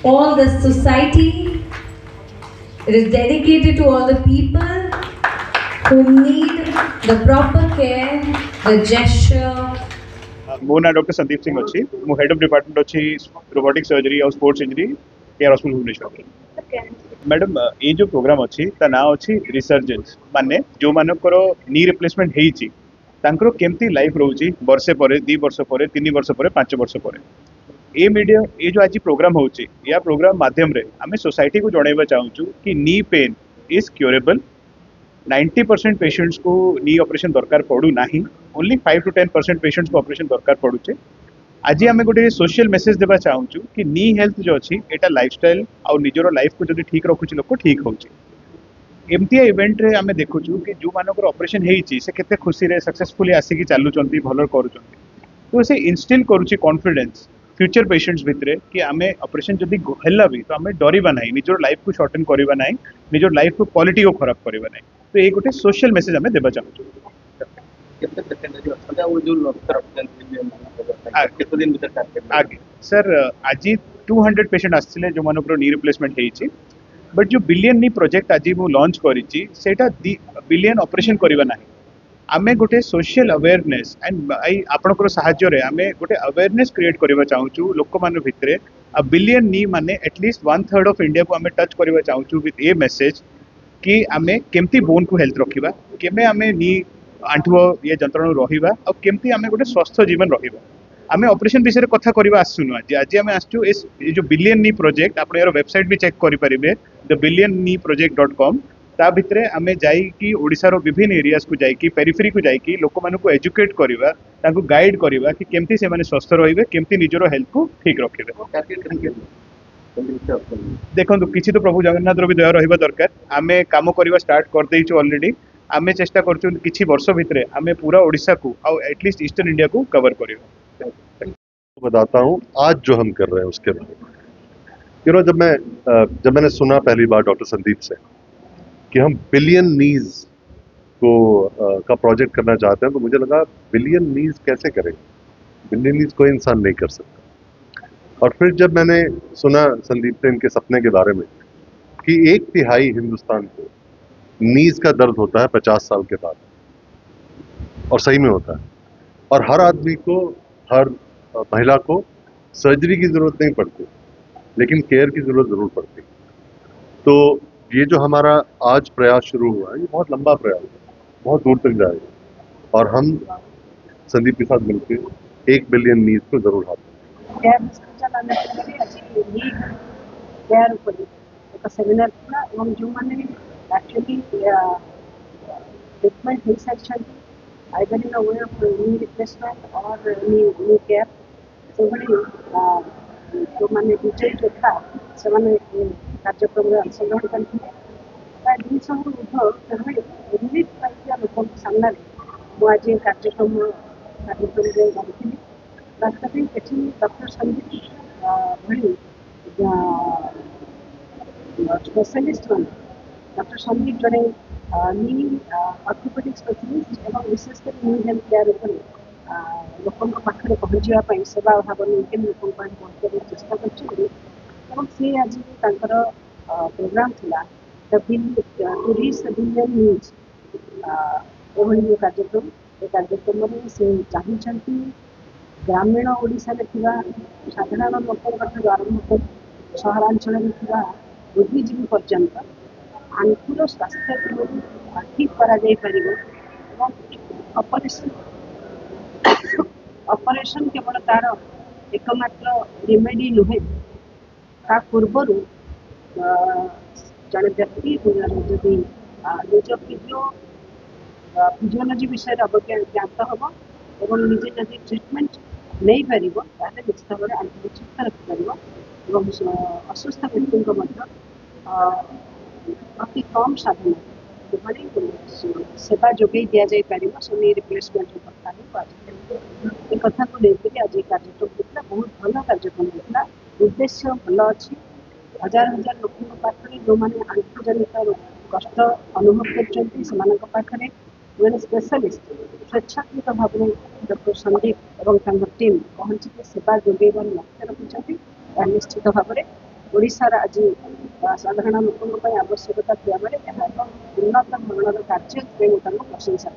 all the society. It is dedicated to all the people who need the proper care, the gesture. मो ना doctor Sandeep Singh अच्छी मो head of department अच्छी robotic surgery और sports injury care hospital Bhubaneswar madam ये जो programme अच्छी ता ना अच्छी रिसर्जेंस माने जो मानकर नी रिप्लेसमेंट हेची तांकर केमती लाइफ रोची वर्षे पर 2 वर्ष पर 3 वर्ष पर 5 वर्ष पर ये मीडिया ये जो आज प्रोग्राम होची या प्रोग्राम माध्यम रे आमे सोसाइटी को जणाइबा चाहूछु कि knee pain is curable 90% patients को नी ऑपरेशन दरकार पड़ू नहीं ओनली 5 to 10% पेशेंट्स को ऑपरेशन दरकार पड़ुचे आज आम गोटे सोशल मेसेज देवा चाहूँ कि नी हेल्थ जो अच्छी एटा लाइफस्टाइल और निजर लाइफ को जब ठीक रखुची लोक ठीक होची एमती इवेंट रे आम देखुचु कि जो मानकर ऑपरेशन हेची से केते खुशी रे सक्सेसफुली आसिकी चालुचंती भल करूचंती तो से इंस्टिल करूची कॉन्फिडेंस फ्यूचर पेशेंट्स भितरे कि आमे ऑपरेशन जदि हेला भी तो आमे डरिबा नहीं निजर लाइफ को शॉर्टन करबा नहीं निजर लाइफ को क्वालिटी को खराब करबा नहीं तो ये गोटे सोशल मेसेज आमे देबा चाहूँ आगे सर आज 200 पेशेंट आसले जो मानकर नी रिप्लेसमेंट होती बट जो बिलियन नी प्रोजेक्ट आज मु लॉन्च करी सेटा बिलियन ऑपरेशन करबा नहीं आमे गोटे सोशल अवेयरनेस एंड आपनकर सहाय्य रे आमे गोटे अवेयरनेस क्रिएट करबा चाहूछु लोक मान भितरे आ बिलियन नी माने एटलीस्ट 1/3 ऑफ इंडिया को आमे टच करबा चाहूछु विथ ए मैसेज कि आमे केमती बोन को हेल्थ रखिबा केमे आमे नी आंठुओ ये जंत्रणु रहिबा और केमती आमे गोटे स्वस्थ जीवन रहिबा आमे ऑपरेशन विषय कथा करबा आसुनु आज आमे आसछु ए जो बिलियन नी प्रोजेक्ट आपण यार वेबसाइट भी चेक करि परिबे thebillionKnee.project.com ता भितरे आमे जाई कि ओडिसा रो विभिन्न एरियाज को जाई कि पेरिफेरी को जाई कि लोक मानको एजुकेट करबा ताको गाइड करबा कि केमती से माने स्वस्थ रहिबे केमती निजरो हेल्थ को ठीक रखिबे देखो किसी तो प्रभु जगन्नाथ भी दया रहिबा दरकार आमे काम करबा स्टार्ट कर देइछु ऑलरेडी आमे चेष्टा करछु किछि वर्ष भितरे आमे पूरा ओडिसा को और एटलीस्ट ईस्टर्न इंडिया को कवर करियो बताता हूँ आज जो हम कर रहे हैं उसके बारे में जब मैंने सुना पहली बार डॉक्टर संदीप से कि हम बिलियन नीज को का प्रोजेक्ट करना चाहते हैं तो मुझे लगा बिलियन नीज कैसे करेंगे बिलियन नीज कोई इंसान नहीं कर सकता और फिर जब मैंने सुना संदीप से इनके सपने के बारे में कि 1/3 हिंदुस्तान को नीज का दर्द होता है 50 साल के बाद और सही में होता है और हर आदमी को हर महिला को सर्जरी की जरूरत नहीं पड़ती लेकिन केयर की जरूरत जरूर पड़ती तो ये जो हमारा आज प्रयास शुरू हुआ है ये बहुत लंबा प्रयास है बहुत दूर तक जाएगा और हम संदीप के साथ मिलकर 1 बिलियन नीज को जरूर हासिल सेमिनार जो मैंने एक्चुअली ट्रीटमेंट हो सारी either in way of knee replacement और नी केयर से जो मैंने विजय जो था से कार्यक्रम में अंशग्रहण करते सब रिलीफ पाइबा लोक सामने मुझे कार्यक्रम जाती वास्तव डॉक्टर संदीप भली स्पेशलिस्ट मैंने डॉक्टर संदीप जड़े नी ऑर्थोपेडिक स्पेशलिस्ट और विशेषकर नी हेल्थ केयर उपर लोकों पाखे पहुँचापी सेवा भाव नहीं लोक पहुँचा चेष्टा कर आज प्रोग्राम थिला to reach the billion needs जो कार्यक्रम ये कार्यक्रम में से चाहती ग्रामीण ओडिशा साधारण लोक आरंभ कर सहरांचल बुद्धिजीवी पर्यंत आंखुर स्वास्थ्य को ठीक कर ऑपरेशन केवल तार एकमात्र रिमेडी नुहे ता पूर्व जड़े व्यक्ति जदि निज फिजियोलॉजी विषय ज्ञात हम और निजे जदि ट्रीटमेंट नहीं पार निश्चित भाव आंखु सुस्थ रखिपर असुस्थ व्यक्ति अति कम साधन सेवा जोगे दि जापर नी रिप्लेसमेंट कथा ये कथा को लेकर आज ये कार्यक्रम होता बहुत भल कार्यक्रम होता उद्देश्य भल अच्छी हजार हजार लोक पाखे जो मैंने आंखु जनित कष्ट अनुभव कर स्पेशलिस्ट स्वेच्छाकृत भाव में डॉक्टर संदीप और टीम पहुँचिक सेवा जोगेबार लक्ष्य रखिंट निश्चित भाव में ओडिशार आज साधारण लोकों आवश्यकता थिया बेले उन्नत धरणर कार्य प्रशंसा